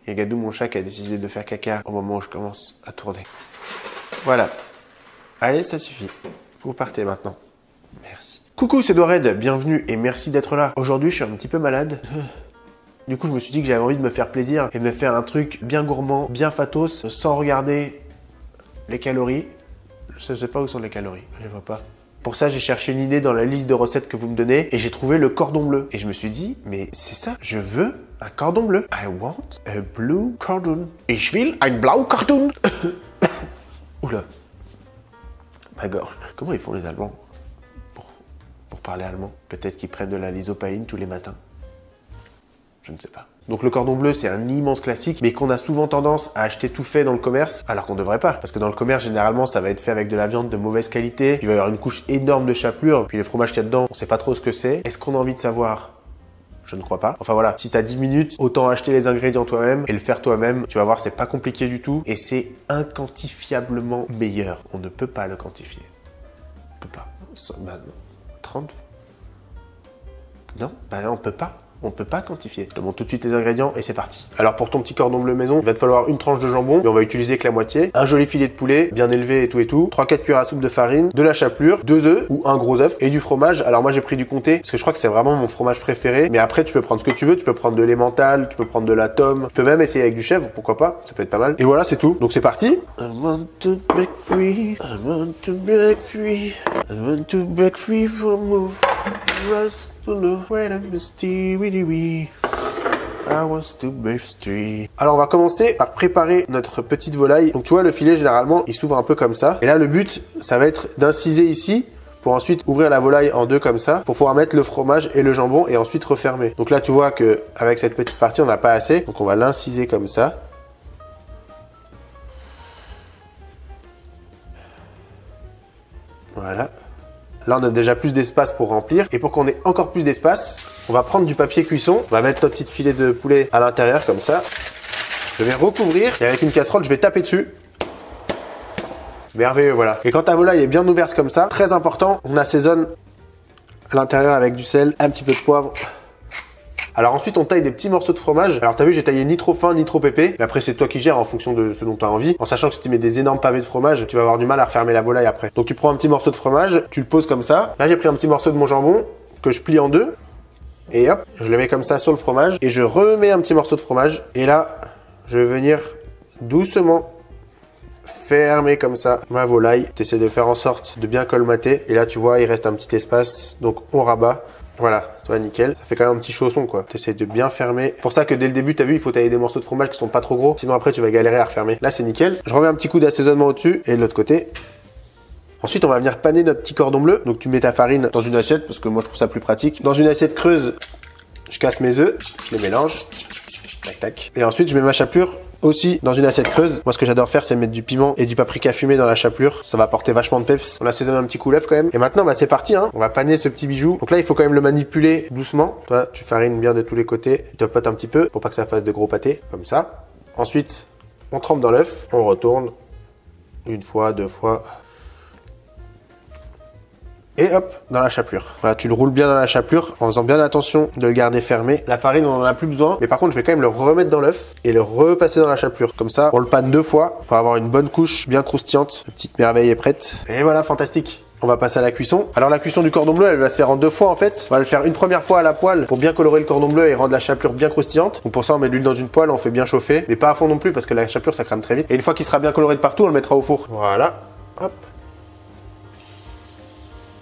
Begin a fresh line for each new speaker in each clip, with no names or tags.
Il y a Gadou, mon chat, qui a décidé de faire caca au moment où je commence à tourner. Voilà. Allez, ça suffit. Vous partez maintenant. Merci. Coucou, c'est Dored. Bienvenue et merci d'être là. Aujourd'hui, je suis un petit peu malade. Du coup, je me suis dit que j'avais envie de me faire plaisir et de me faire un truc bien gourmand, bien fatos, sans regarder les calories. Je sais pas où sont les calories. Je les vois pas. Pour ça, j'ai cherché une idée dans la liste de recettes que vous me donnez et j'ai trouvé le cordon bleu. Et je me suis dit, mais c'est ça, je veux un cordon bleu. I want a blue cordon. Ich will ein blau Cordon. Oula. Ma gorge. Comment ils font les Allemands pour parler allemand? Peut-être qu'ils prennent de la lysopaïne tous les matins. Je ne sais pas. Donc le cordon bleu, c'est un immense classique, mais qu'on a souvent tendance à acheter tout fait dans le commerce, alors qu'on ne devrait pas. Parce que dans le commerce, généralement, ça va être fait avec de la viande de mauvaise qualité, il va y avoir une couche énorme de chapelure, puis les fromages qu'il y a dedans, on sait pas trop ce que c'est. Est-ce qu'on a envie de savoir? Je ne crois pas. Enfin voilà, si t'as 10 minutes, autant acheter les ingrédients toi-même et le faire toi-même. Tu vas voir, c'est pas compliqué du tout et c'est inquantifiablement meilleur. On ne peut pas le quantifier. On peut pas. Bah, 30? Non, bah on peut pas. On peut pas quantifier. Je te montre tout de suite les ingrédients et c'est parti. Alors pour ton petit cordon bleu maison, il va te falloir une tranche de jambon, mais on va utiliser que la moitié, un joli filet de poulet, bien élevé et tout, 3-4 cuillères à soupe de farine, de la chapelure, 2 œufs ou un gros œuf et du fromage. Alors moi j'ai pris du comté parce que je crois que c'est vraiment mon fromage préféré, mais après tu peux prendre ce que tu veux, tu peux prendre de l'emmental, tu peux prendre de la tome, tu peux même essayer avec du chèvre, pourquoi pas, ça peut être pas mal. Et voilà, c'est tout. Donc c'est parti. I want to break free, I want to break free, I want to break free from move. Alors on va commencer par préparer notre petite volaille. Donc tu vois le filet généralement il s'ouvre un peu comme ça. Et là le but ça va être d'inciser ici pour ensuite ouvrir la volaille en deux comme ça pour pouvoir mettre le fromage et le jambon et ensuite refermer. Donc là tu vois que avec cette petite partie on n'a pas assez. Donc on va l'inciser comme ça. Voilà. Là, on a déjà plus d'espace pour remplir. Et pour qu'on ait encore plus d'espace, on va prendre du papier cuisson. On va mettre notre petit filet de poulet à l'intérieur, comme ça. Je vais recouvrir. Et avec une casserole, je vais taper dessus. Merveilleux, voilà. Et quand ta volaille est bien ouverte comme ça, très important, on assaisonne à l'intérieur avec du sel, un petit peu de poivre. Alors ensuite, on taille des petits morceaux de fromage. Alors t'as vu, j'ai taillé ni trop fin, ni trop épais. Mais après, c'est toi qui gères en fonction de ce dont tu as envie. En sachant que si tu mets des énormes pavés de fromage, tu vas avoir du mal à refermer la volaille après. Donc tu prends un petit morceau de fromage, tu le poses comme ça. Là, j'ai pris un petit morceau de mon jambon que je plie en deux. Et hop, je le mets comme ça sur le fromage. Et je remets un petit morceau de fromage. Et là, je vais venir doucement fermer comme ça ma volaille. Tu essaies de faire en sorte de bien colmater. Et là, tu vois, il reste un petit espace. Donc on rabat. Voilà, toi nickel. Ça fait quand même un petit chausson quoi. Tu essaies de bien fermer. C'est pour ça que dès le début, tu as vu, il faut tailler des morceaux de fromage qui sont pas trop gros. Sinon après, tu vas galérer à refermer. Là, c'est nickel. Je remets un petit coup d'assaisonnement au-dessus et de l'autre côté. Ensuite, on va venir paner notre petit cordon bleu. Donc tu mets ta farine dans une assiette parce que moi, je trouve ça plus pratique. Dans une assiette creuse, je casse mes œufs. Je les mélange. Tac, tac. Et ensuite, je mets ma chapelure aussi dans une assiette creuse. Moi, ce que j'adore faire, c'est mettre du piment et du paprika fumé dans la chapelure. Ça va apporter vachement de peps. On assaisonne un petit coup l'œuf quand même. Et maintenant, bah, c'est parti, hein. On va paner ce petit bijou. Donc là, il faut quand même le manipuler doucement. Toi, tu farines bien de tous les côtés. Tu tapotes un petit peu pour pas que ça fasse de gros pâtés. Comme ça. Ensuite, on trempe dans l'œuf. On retourne. Une fois, deux fois. Et hop, dans la chapelure. Voilà, tu le roules bien dans la chapelure en faisant bien attention de le garder fermé. La farine, on en a plus besoin. Mais par contre, je vais quand même le remettre dans l'œuf et le repasser dans la chapelure. Comme ça, on le panne deux fois pour avoir une bonne couche bien croustillante. La petite merveille est prête. Et voilà, fantastique. On va passer à la cuisson. Alors la cuisson du cordon bleu, elle va se faire en deux fois en fait. On va le faire une première fois à la poêle pour bien colorer le cordon bleu et rendre la chapelure bien croustillante. Donc pour ça, on met de l'huile dans une poêle, on fait bien chauffer. Mais pas à fond non plus parce que la chapelure, ça crame très vite. Et une fois qu'il sera bien coloré de partout, on le mettra au four. Voilà. Hop.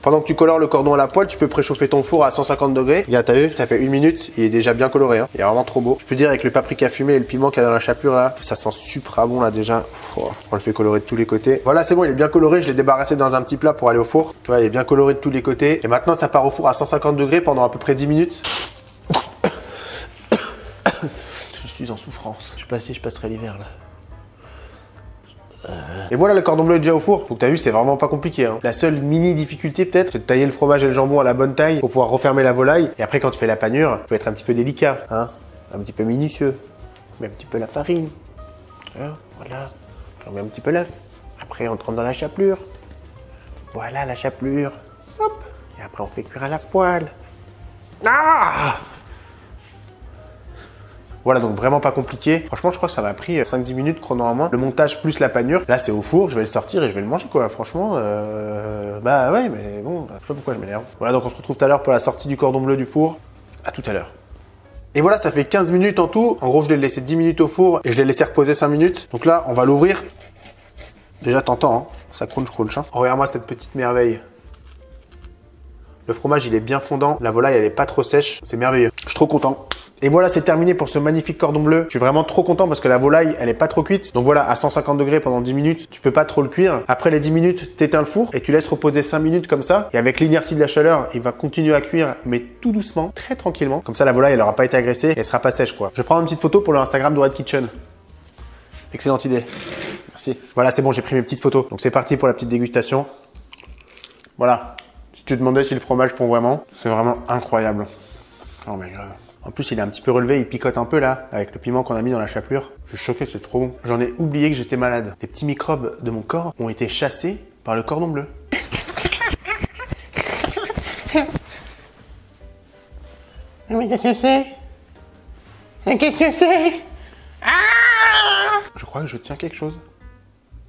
Pendant que tu colores le cordon à la poêle, tu peux préchauffer ton four à 150 degrés. Regarde, t'as vu, ça fait 1 minute, il est déjà bien coloré. Hein. Il est vraiment trop beau. Je peux dire avec le paprika fumé et le piment qu'il y a dans la chapelure là, ça sent super bon là déjà. On le fait colorer de tous les côtés. Voilà, c'est bon, il est bien coloré. Je l'ai débarrassé dans un petit plat pour aller au four. Tu vois, il est bien coloré de tous les côtés. Et maintenant, ça part au four à 150 degrés pendant à peu près 10 minutes. Je suis en souffrance. Je sais pas si je passerai l'hiver là. Et voilà, le cordon bleu est déjà au four. Donc t'as vu, c'est vraiment pas compliqué. Hein. La seule mini difficulté peut-être, c'est de tailler le fromage et le jambon à la bonne taille pour pouvoir refermer la volaille. Et après, quand tu fais la panure, il faut être un petit peu délicat, hein, un petit peu minutieux. On met un petit peu la farine. Hein, voilà. On met un petit peu l'œuf. Après, on trempe dans la chapelure. Voilà la chapelure. Hop. Et après, on fait cuire à la poêle. Ah! Voilà, donc vraiment pas compliqué. Franchement, je crois que ça m'a pris 5-10 minutes chrono en moins. Le montage plus la panure. Là, c'est au four, je vais le sortir et je vais le manger quoi. Franchement, bah ouais, mais bon, je sais pas pourquoi je m'énerve. Voilà, donc on se retrouve tout à l'heure pour la sortie du cordon bleu du four. À tout à l'heure. Et voilà, ça fait 15 minutes en tout. En gros, je l'ai laissé 10 minutes au four et je l'ai laissé reposer 5 minutes. Donc là, on va l'ouvrir. Déjà, t'entends, hein, ça crunch. Hein. Regarde-moi cette petite merveille. Le fromage, il est bien fondant. La volaille, elle est pas trop sèche. C'est merveilleux. Je suis trop content. Et voilà, c'est terminé pour ce magnifique cordon bleu. Je suis vraiment trop content parce que la volaille, elle est pas trop cuite. Donc voilà, à 150 degrés pendant 10 minutes, tu peux pas trop le cuire. Après les 10 minutes, t'éteins le four et tu laisses reposer 5 minutes comme ça. Et avec l'inertie de la chaleur, il va continuer à cuire, mais tout doucement, très tranquillement. Comme ça, la volaille, elle aura pas été agressée et elle sera pas sèche, quoi. Je prends une petite photo pour le Instagram de Red Kitchen. Excellente idée. Merci. Voilà, c'est bon, j'ai pris mes petites photos. Donc c'est parti pour la petite dégustation. Voilà. Si tu te demandais si le fromage fond vraiment, c'est vraiment incroyable. Oh mais grave. En plus, il est un petit peu relevé, il picote un peu là, avec le piment qu'on a mis dans la chapelure. Je suis choqué, c'est trop bon. J'en ai oublié que j'étais malade. Les petits microbes de mon corps ont été chassés par le cordon bleu. Mais qu'est-ce que c'est? Mais qu'est-ce que c'est? Je crois que je tiens quelque chose.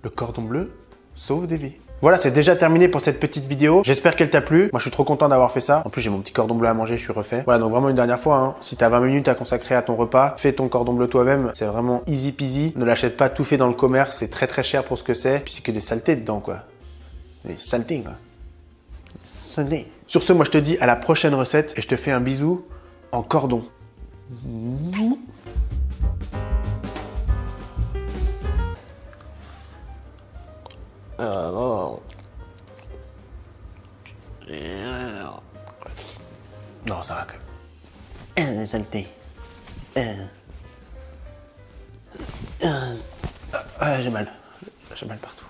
Le cordon bleu sauve des vies. Voilà, c'est déjà terminé pour cette petite vidéo. J'espère qu'elle t'a plu. Moi, je suis trop content d'avoir fait ça. En plus, j'ai mon petit cordon bleu à manger, je suis refait. Voilà, donc vraiment une dernière fois, hein, si t'as 20 minutes à consacrer à ton repas, fais ton cordon bleu toi-même. C'est vraiment easy peasy. Ne l'achète pas tout fait dans le commerce. C'est très très cher pour ce que c'est. Puis c'est que des saletés dedans, quoi. Des saletés, quoi. Saletés. Sur ce, moi, je te dis à la prochaine recette et je te fais un bisou en cordon. Non, ça va quand même. Saleté. J'ai mal. J'ai mal partout.